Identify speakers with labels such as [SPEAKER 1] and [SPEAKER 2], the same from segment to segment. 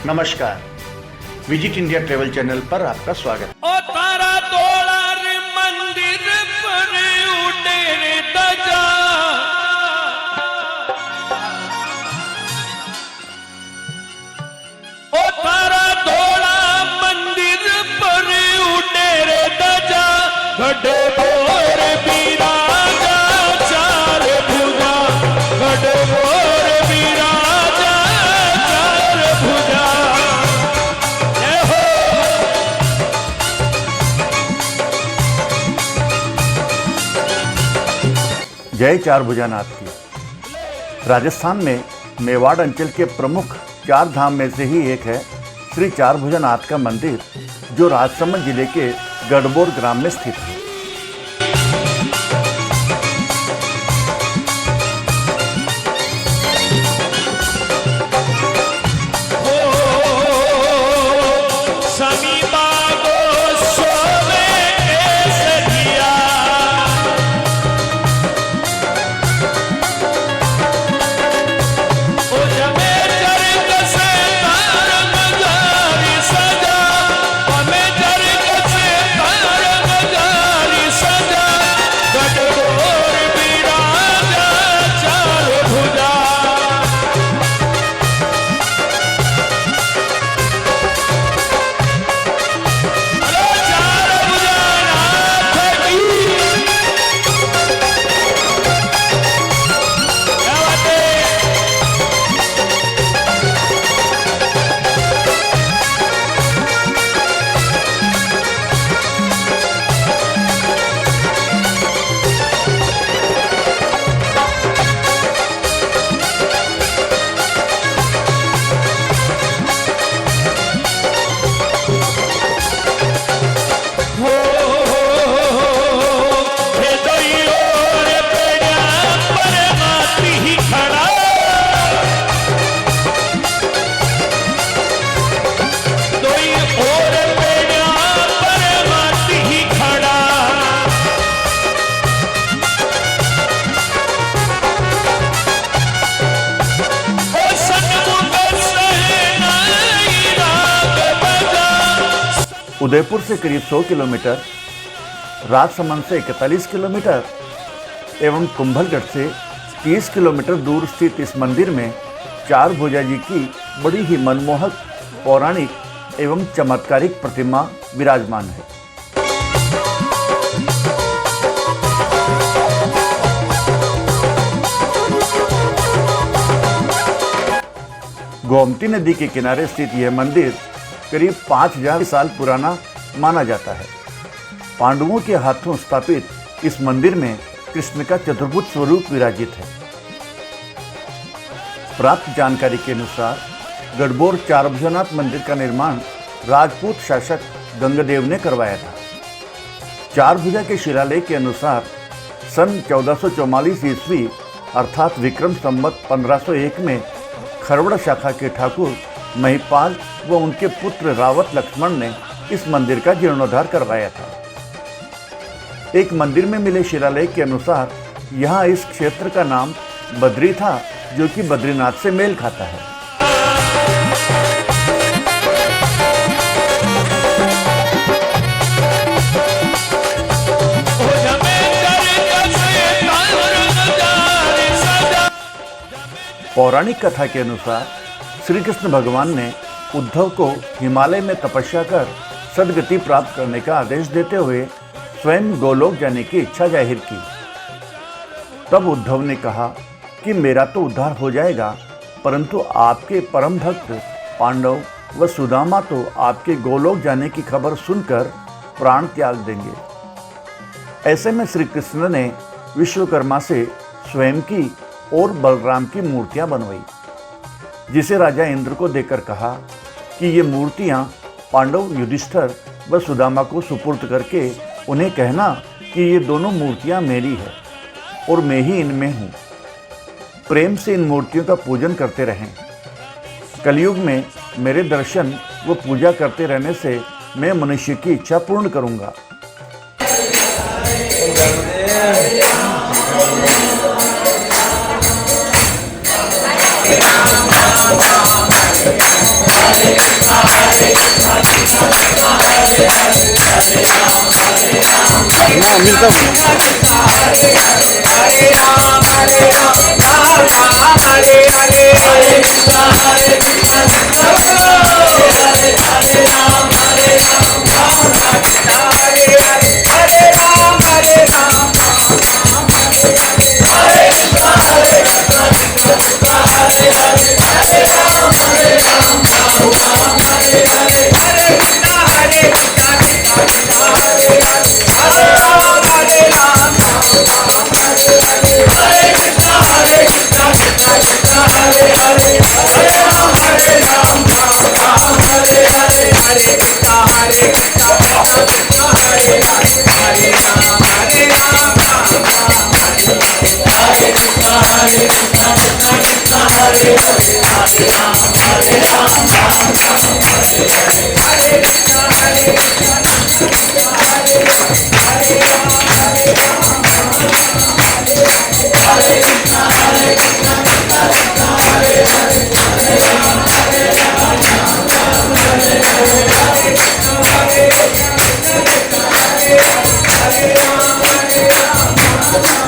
[SPEAKER 1] नमस्कार, visit India travel channel पर आपका स्वागत।
[SPEAKER 2] ओ तारा तोड़ा रे मंदिर पर उठे रे ध्वजा, ओ तारा तोड़ा मंदिर पर उठे रे ध्वजा, गढ़ बोर बिराजा चार भुजा, गढ़ बोर बिराजा चार भुजा।
[SPEAKER 1] जय चार भुजानाथ की। राजस्थान में मेवाड़ अंचल के प्रमुख चार धाम में से ही एक है श्री चार भुजानाथ का मंदिर, जो राजसमंद जिले के गढ़बोर ग्राम में स्थित है। उदयपुर से करीब 100 किलोमीटर, राजसमंद से 41 किलोमीटर एवं कुंभलगढ़ से 30 किलोमीटर दूर स्थित इस मंदिर में चार भुजा जी की बड़ी ही मनमोहक, पौराणिक एवं चमत्कारिक प्रतिमा विराजमान है। गोमती नदी के किनारे स्थित यह मंदिर करीब 5000 साल पुराना माना जाता है। पांडवों के हाथों स्थापित इस मंदिर में कृष्ण का चतुर्भुज स्वरूप विराजित है। प्राप्त जानकारी के अनुसार गढ़बोर चार भुजानाथ मंदिर का निर्माण राजपूत शासक गंगदेव ने करवाया था। चार भुजा के शिलालेख के अनुसार सन 1444 ईस्वी अर्थात विक्रम संवत 1501 में खरवड़ शाखा के ठाकुर महिपाल व उनके पुत्र रावत लक्ष्मण ने इस मंदिर का जीर्णोद्धार करवाया था। एक मंदिर में मिले शिलालेख के अनुसार यहाँ इस क्षेत्र का नाम बद्री था, जो कि बद्रीनाथ से मेल खाता है। पौराणिक कथा के अनुसार श्री कृष्ण भगवान ने उद्धव को हिमालय में तपस्या कर सद्गति प्राप्त करने का आदेश देते हुए स्वयं गोलोक जाने की इच्छा जाहिर की। तब उद्धव ने कहा कि मेरा तो उद्धार हो जाएगा, परंतु आपके परम भक्त पांडव व सुदामा तो आपके गोलोक जाने की खबर सुनकर प्राण त्याग देंगे। ऐसे में श्री कृष्ण ने विश्वकर्मा से स्वयं की और बलराम की मूर्तियां बनवाई, जिसे राजा इंद्र को देकर कहा कि ये मूर्तियां पांडव युधिष्ठिर व सुदामा को सुपुर्द करके उन्हें कहना कि ये दोनों मूर्तियां मेरी है और मैं ही इनमें हूँ। प्रेम से इन मूर्तियों का पूजन करते रहें। कलयुग में मेरे दर्शन व पूजा करते रहने से मैं मनुष्य की इच्छा पूर्ण करूँगा।
[SPEAKER 3] Hare ना मिलता हूँ।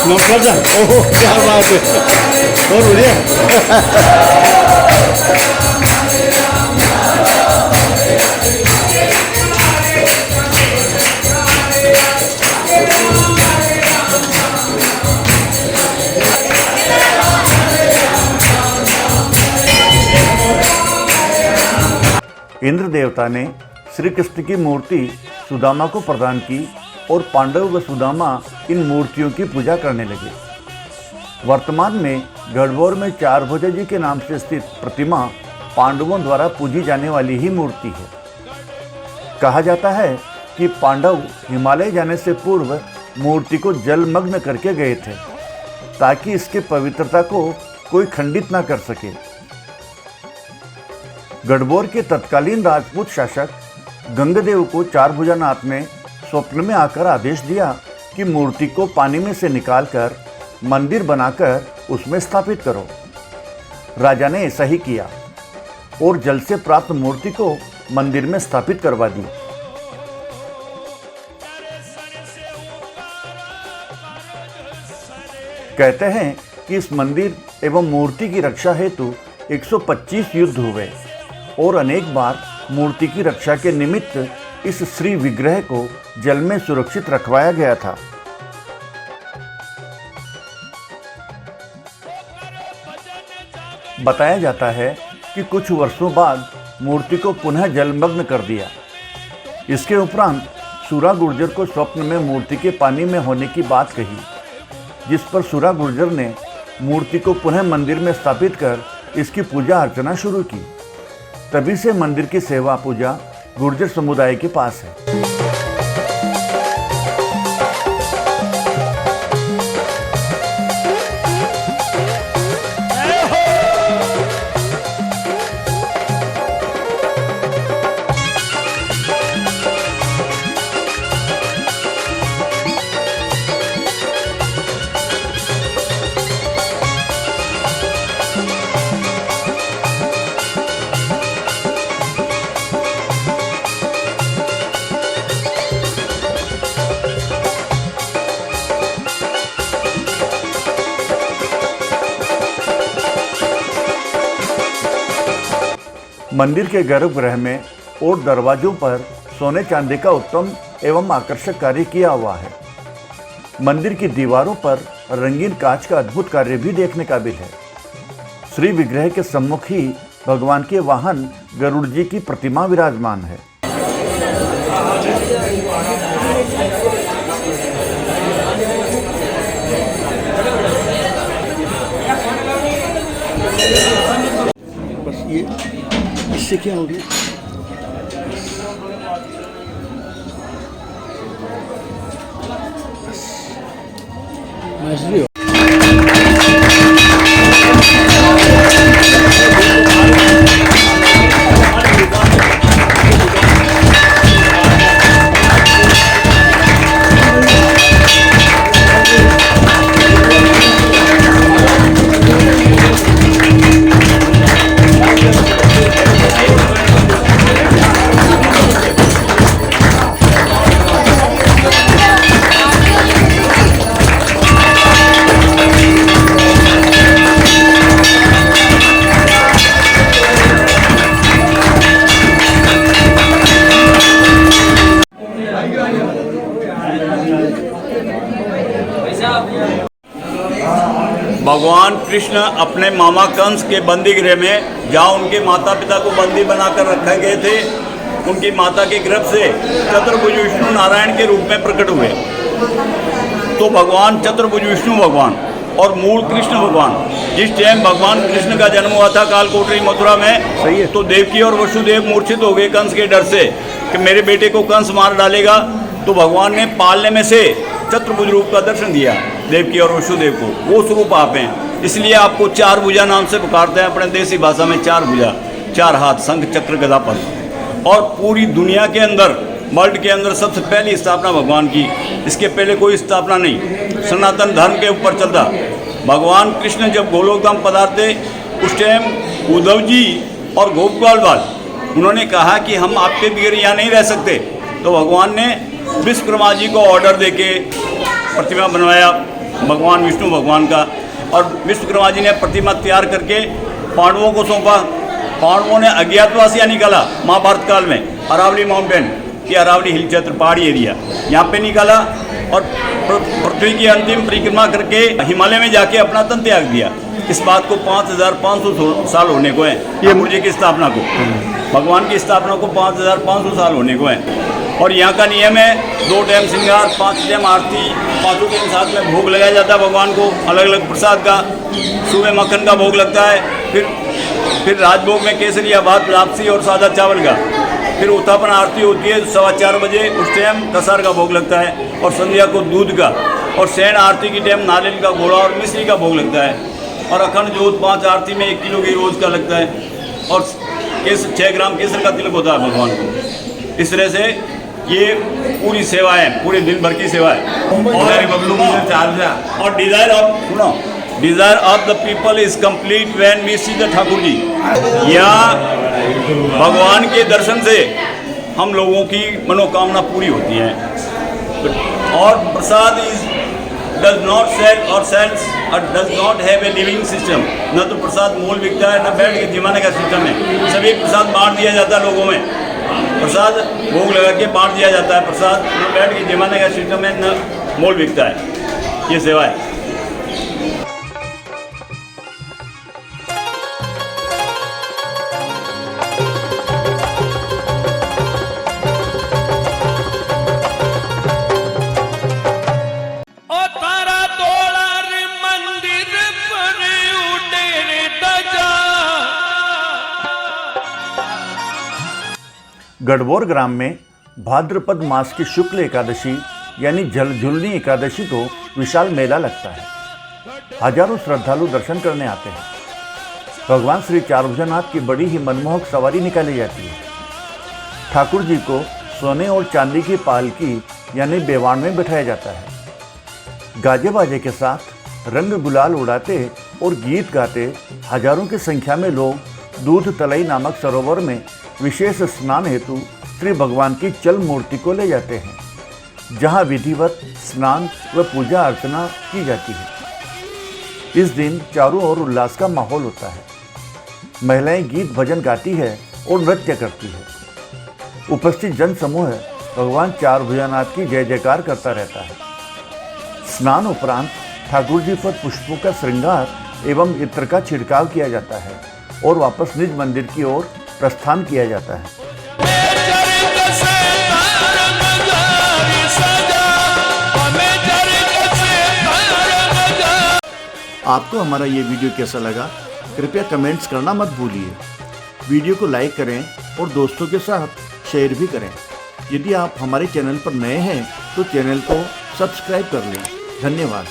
[SPEAKER 3] नमस्कार जा। ओहो क्या बात है, बहुत बढ़िया।
[SPEAKER 1] इंद्र देवता ने श्री कृष्ण की मूर्ति सुदामा को प्रदान की और पांडव व सुदामा इन मूर्तियों की पूजा करने लगे। वर्तमान में गढ़बोर में चारभुजा जी के नाम से स्थित प्रतिमा पांडवों द्वारा पूजी जाने वाली ही मूर्ति है। कहा जाता है कि पांडव हिमालय जाने से पूर्व मूर्ति को जलमग्न करके गए थे ताकि इसकी पवित्रता को कोई खंडित ना कर सके। गढ़बोर के तत्कालीन राजपूत शासक गंगदेव को चारभुजानाथ ने स्वप्न में आकर आदेश दिया कि मूर्ति को पानी में से निकालकर मंदिर बनाकर उसमें स्थापित करो। राजा ने ऐसा ही किया और जल से प्राप्त मूर्ति को मंदिर में स्थापित करवा दी। कहते हैं कि इस मंदिर एवं मूर्ति की रक्षा हेतु 125 युद्ध हुए और अनेक बार मूर्ति की रक्षा के निमित्त इस श्री विग्रह को जल में सुरक्षित रखवाया गया था। बताया जाता है कि कुछ वर्षों बाद मूर्ति को पुनः जलमग्न कर दिया। इसके उपरांत सूरा गुर्जर को स्वप्न में मूर्ति के पानी में होने की बात कही, जिस पर सूरा गुर्जर ने मूर्ति को पुनः मंदिर में स्थापित कर इसकी पूजा अर्चना शुरू की। तभी से मंदिर की सेवा पूजा गुर्जर समुदाय के पास है। मंदिर के गर्भगृह में और दरवाजों पर सोने चांदी का उत्तम एवं आकर्षक कार्य किया हुआ है। मंदिर की दीवारों पर रंगीन कांच का अद्भुत कार्य भी देखने काबिल है। श्री विग्रह के सम्मुख ही भगवान के वाहन गरुड़ जी की प्रतिमा विराजमान है।
[SPEAKER 3] बस ये इससे क्या हो गया? मछली
[SPEAKER 4] कृष्ण अपने मामा कंस के बंदी गृह में, जहाँ उनके माता पिता को बंदी बनाकर रखे गए थे, उनकी माता के गर्भ से चतुर्भुज विष्णु नारायण के रूप में प्रकट हुए। तो भगवान चतुर्भुज विष्णु भगवान और मूल कृष्ण भगवान, जिस टाइम भगवान कृष्ण का जन्म हुआ था कालकोटरी मथुरा में, तो देवकी और वसुदेव मूर्छित हो गए कंस के डर से कि मेरे बेटे को कंस मार डालेगा। तो भगवान ने पालने में से चतुर्भुज रूप का दर्शन दिया देवकी और वसुदेव को। वो स्वरूप आप हैं, इसलिए आपको चार भुजा नाम से पुकारते हैं अपने देसी भाषा में। चार भुजा, चार हाथ, शंख चक्र गदा पद्म। और पूरी दुनिया के अंदर, वर्ल्ड के अंदर सबसे पहली स्थापना भगवान की, इसके पहले कोई स्थापना नहीं। सनातन धर्म के ऊपर चलता। भगवान कृष्ण जब गोलोकधाम पधारते, उस टाइम उद्धव जी और गोपाल बाल उन्होंने कहा कि हम आपके बगैर यहाँ नहीं रह सकते। तो भगवान ने विश्वकर्मा जी को ऑर्डर देके प्रतिमा बनवाया भगवान विष्णु भगवान का, और विश्वकर्मा जी ने प्रतिमा तैयार करके पांडवों को सौंपा। पांडवों ने अज्ञातवासियाँ निकाला महाभारत काल में, अरावली माउंटेन की, अरावली हिल क्षेत्र पहाड़ी एरिया, यहाँ पे निकाला और पृथ्वी की अंतिम परिक्रमा करके हिमालय में जाके अपना तन त्याग दिया। इस बात को 5500 साल होने को है, ये मुझे की स्थापना को, भगवान की स्थापना को 5500 साल होने को है। और यहाँ का नियम है 2 टाइम श्रृंगार, 5 टाइम आरती, 5 टाइम साथ में भोग लगाया जाता है भगवान को, अलग अलग प्रसाद का। सुबह मक्खन का भोग लगता है, फिर राजभोग में केसरिया भात, लापसी और सादा चावल का। फिर उत्थापन आरती होती है 4:15 बजे, उस टाइम कसार का भोग लगता है, और संध्या को दूध का। और शयन आरती की टाइम नारियल का घोड़ा और मिश्री का भोग लगता है। और अखंड जोत 5 आरती में 1 किलो की रोज का लगता है। और 6 ग्राम केसर का तिलक होता है भगवान को। इस तरह से ये पूरी सेवा है, पूरे दिन भर की सेवा है। और desire of the people is complete when we see the Thakur ji. यहाँ भगवान के दर्शन से हम लोगों की मनोकामना पूरी होती है। और प्रसाद इज डज नॉट सेल और सेल्स और does not have a living system. न तो प्रसाद मूल बिकता है, न बैठ के जिमाने का सिस्टम है। सभी प्रसाद बांट दिया जाता है लोगों में, प्रसाद भोग लगा के बांट दिया जाता है। प्रसाद न बैठ के जिमाने का सिस्टम है, न मोल बिकता है। ये सेवा है।
[SPEAKER 2] ओ तारा तोड़ा रे मंदिर पर उड़े रे ध्वजा।
[SPEAKER 1] गढ़बोर ग्राम में भाद्रपद मास की शुक्ल एकादशी यानी जलझुलनी एकादशी को विशाल मेला लगता है। हजारों श्रद्धालु दर्शन करने आते हैं। भगवान श्री चारभुजनाथ की बड़ी ही मनमोहक सवारी निकाली जाती है। ठाकुर जी को सोने और चांदी की पालकी यानी बेवाण में बिठाया जाता है। गाजे बाजे के साथ रंग गुलाल उड़ाते और गीत गाते हजारों की संख्या में लोग दूध तलाई नामक सरोवर में विशेष स्नान हेतु श्री भगवान की चल मूर्ति को ले जाते हैं, जहां विधिवत स्नान व पूजा अर्चना की जाती है। इस दिन चारों ओर उल्लास का माहौल होता है। महिलाएं गीत भजन गाती है और नृत्य करती है। उपस्थित जन समूह भगवान चारभुजनाथ की जय जयकार करता रहता है। स्नान उपरांत ठाकुर जी पर पुष्पों का श्रृंगार एवं इत्र का छिड़काव किया जाता है और वापस निज मंदिर की ओर प्रस्थान किया जाता है। आपको हमारा ये वीडियो कैसा लगा, कृपया कमेंट्स करना मत भूलिए। वीडियो को लाइक करें और दोस्तों के साथ शेयर भी करें। यदि आप हमारे चैनल पर नए हैं तो चैनल को सब्सक्राइब कर लें। धन्यवाद।